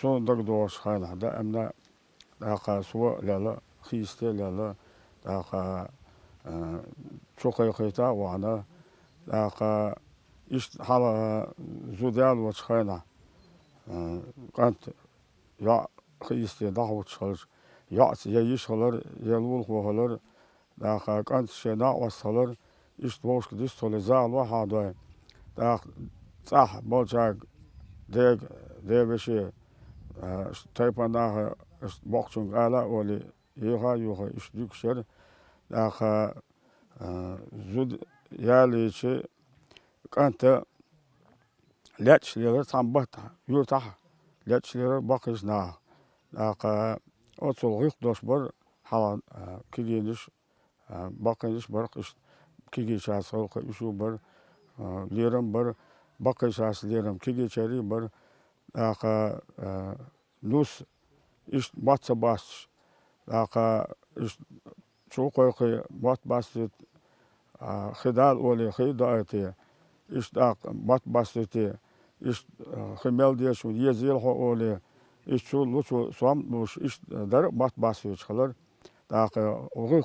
sonunda doğuş hayalada emne daha su lala histe lala daha çok ayıkta vana daha iş hala zudal ve çıkayna kant ya histe daha uçalır ya işler ya lulhular daha kant şena vasalar iş boş gidiş solezal ve hada daha sah bolcak de beşi taypanda boxung ala oli yuha iş yüksel daha zud yaliçi kanta leçleri sambata yurta leçleri bakışna daha o çoluk dost var hala kigeliş bakış var kigeliş soluk işu var lerim var bakış lerim kigeliçeri var daha nus iş batsa bas daha iş çok koy bat basit خدال أولي خيداتي إشتاق بات باستي إش خمال ديشو يزيل هو أولي إش شو لوشو سوام لوش إش در بات باستي خلر داق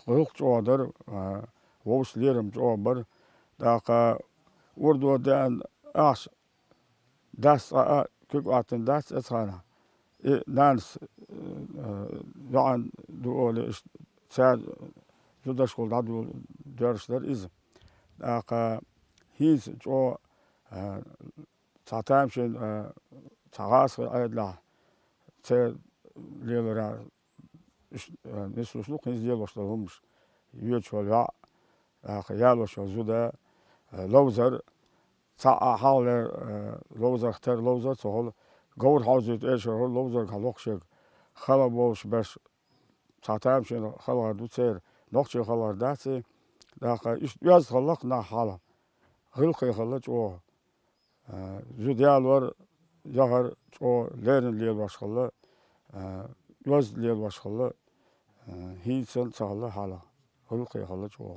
غيق جو در ووس ليرم جو بر داق وردو دان أش داس كيك أتن داس أتخانا نانس يعني دو أولي إش ساد زودا شغل دادو dersler iz. Daha hiç o satam şey çağas ayla se lelere ne sosluk hiç diye başlamış. Yiyecek ya hayal olsun zuda lawzer sa hawle lawzer ter lawzer so gowr hawzet eşer lawzer kalokşek khala boş baş satam şey khala dutser nokçe khala dasi daha yaz halak na hala hılkı halat o züdyal var yahar o lerin liyel başkalı yaz liyel başkalı hiç sen sağlı hala hılkı halat o